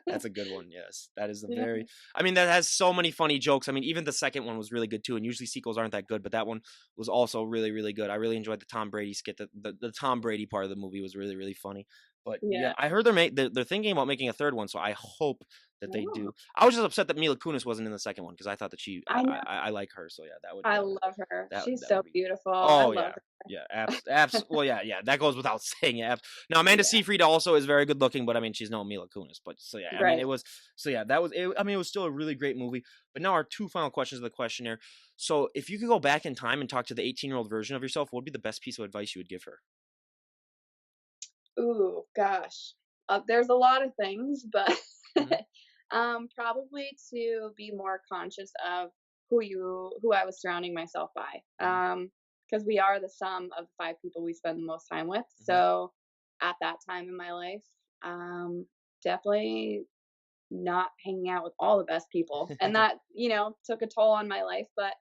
That's a good one. Yes, that is a Yeah. very. I mean, that has so many funny jokes. I mean, even the second one was really good too. And usually sequels aren't that good, but that one was also really, really good. I really enjoyed the Tom Brady skit. The Tom Brady part of the movie was really, really funny. But yeah, Yeah. I heard they're thinking about making a third one, so I hope that they Oh, do. I was just upset that Mila Kunis wasn't in the second one because I thought that I know. I like her. So yeah, that would I that would love her. that She's that so would be good. beautiful. I Oh love yeah. her. Yeah, well, yeah, that goes without saying. Yeah, now Amanda Yeah. Seyfried also is very good looking, but I mean, she's no Mila Kunis. But so yeah, I mean, Right. that was. I mean, it was still a really great movie. But now our two final questions of the questionnaire. So if you could go back in time and talk to the 18-year-old version of yourself, what would be the best piece of advice you would give her? Ooh, gosh. There's a lot of things, but Hmm. probably to be more conscious of who I was surrounding myself by. Hmm. Because we are the sum of the 5 people we spend the most time with. Hmm. So at that time in my life, definitely not hanging out with all the best people. And that, took a toll on my life. But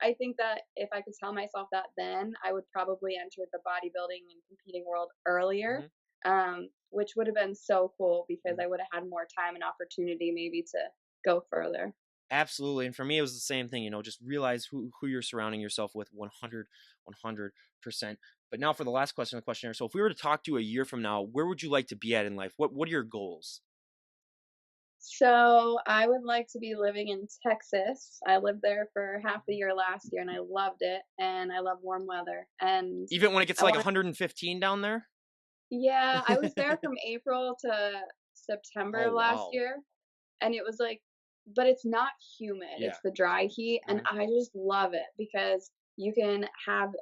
I think that if I could tell myself that then, I would probably enter the bodybuilding and competing world earlier, Hmm. which would have been so cool because I would have had more time and opportunity maybe to go further. Absolutely. And for me, it was the same thing, just realize who you're surrounding yourself with 100%. But now for the last question of the questionnaire. So if we were to talk to you a year from now, where would you like to be at in life? What are your goals? So I would like to be living in Texas. I lived there for half the year last year and I loved it. And I love warm weather. And Even when it gets I to like want, 115 down there? yeah, I was there from April to September Oh of last wow. year. and it was like, but it's not humid, Yeah. it's the dry heat, and Mhm. I just love it because you can have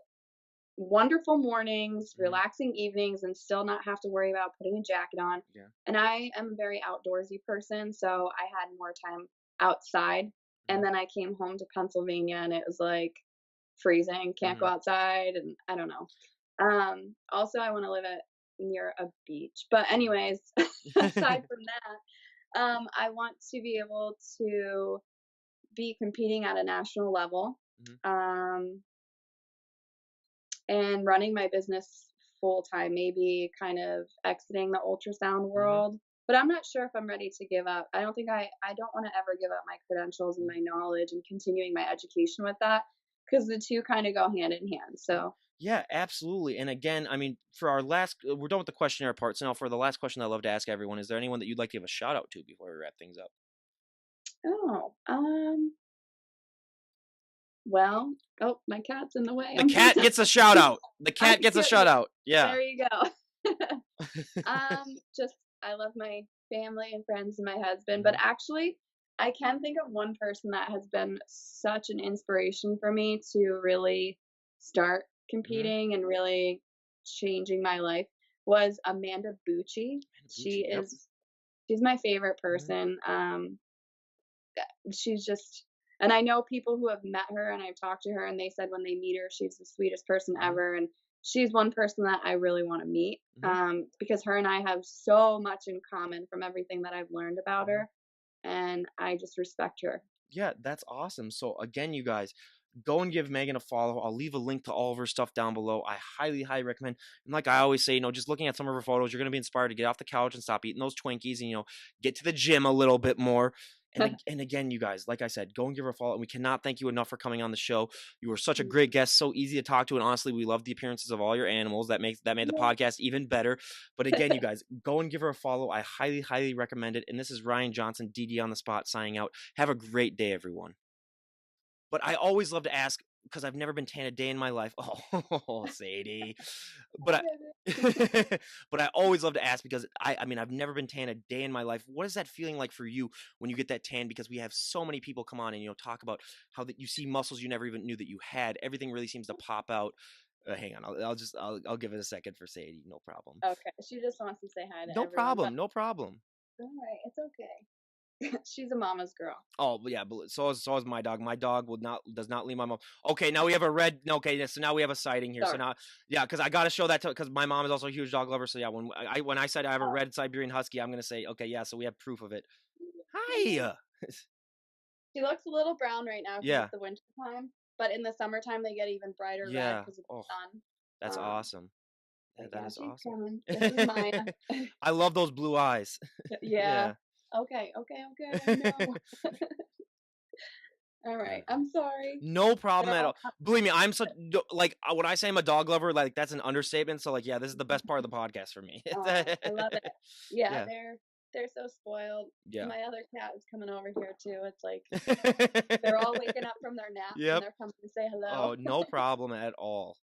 wonderful mornings, Mhm. relaxing evenings, and still not have to worry about putting a jacket on. Yeah. And I am a very outdoorsy person, so I had more time outside. And Mhm. then I came home to Pennsylvania and it was like freezing, can't go Mhm. outside, and I don't know. Also, I want to live at near a beach. But Mhm. anyways, aside from that, I want to be able to be competing at a national level. Mhm. Um, and running my business full time, maybe kind of exiting the ultrasound Mhm. world. But I'm not sure if I'm ready to give up. I don't want to ever give up my credentials and Mhm. my knowledge and continuing my education with that because the two kind of go hand in hand. So, Yeah, absolutely. And again, I mean, for our last, we're done with the questionnaire part. So now for the last question I love to ask everyone, is there anyone that you'd like to give a shout out to before we wrap things up? oh, well, oh, my cat's in the way. The I'm so cat sorry. gets a shout out. The I cat gets a feel shout out. Yeah. there you go. Just I love my family and friends and my husband, but Mhm. actually, I can think of one person that has been such an inspiration for me to really start Mhm. competing and really changing my life was Amanda Bucci. Bucci. Yep. She's my favorite Mhm. person. She's just and I know people who have met her and I've talked to her and they said when they meet her, she's the sweetest person Mhm. ever. And she's one person that I really want to meet Mhm. because her and I have so much in common from everything that I've learned about Mhm. her. And I just respect her. Yeah, that's awesome. So again, you guys, go and give Megan a follow. I'll leave a link to all of her stuff down below. I highly, highly recommend. And like I always say, just looking at some of her photos, you're gonna be inspired to get off the couch and stop eating those Twinkies and get to the gym a little bit more. And again, you guys, like I said, go and give her a follow. And we cannot thank you enough for coming on the show. You were such a great guest, so easy to talk to, and honestly, we love the appearances of all your animals. That made the podcast even better. But again, you guys, go and give her a follow. I highly, highly recommend it. And this is Ryan Johnson, DD on the spot, signing out. Have a great day, everyone. But I always love to ask because I've never been tan a day in my life. Oh, Sadie. But but I always love to ask because I mean I've never been tan a day in my life. What is that feeling like for you when you get that tan? Because we have so many people come on and talk about how that you see muscles you never even knew that you had. Everything really seems to pop out. Hang on, I'll give it a second for Sadie. No problem. Okay, she just wants to say hi to No everyone, but problem. No problem. all right, it's okay. She's a mama's girl. Oh, but yeah, but so is my dog. My dog does not leave my mom. Okay, now we have a red. Okay, yeah, so now we have a sighting here. So Sorry. now, yeah, because I got to show that because my mom is also a huge dog lover. So yeah, when I said I have a Oh, red Siberian Husky, I'm gonna say okay, yeah. So we have proof of it. yeah. Hi. She looks a little brown right now because Yeah, it's the winter time, but in the summertime they get even brighter red yeah. because of Oh, the sun. that's awesome. Yeah, But that yeah, is she's awesome. coming. This is Maya. I love those blue eyes. Yeah. Yeah. Okay, okay, okay, I know. All right, I'm sorry. No problem They're at all all. Believe me, I'm such like when I say I'm a dog lover, like that's an understatement. So like, yeah, this is the best part of the podcast for me. Oh, I love it. Yeah, Yeah, they're so spoiled. yeah. My other cat is coming over here too. It's like they're all waking up from their naps and Yep. they're coming to say hello. Oh, no problem at all.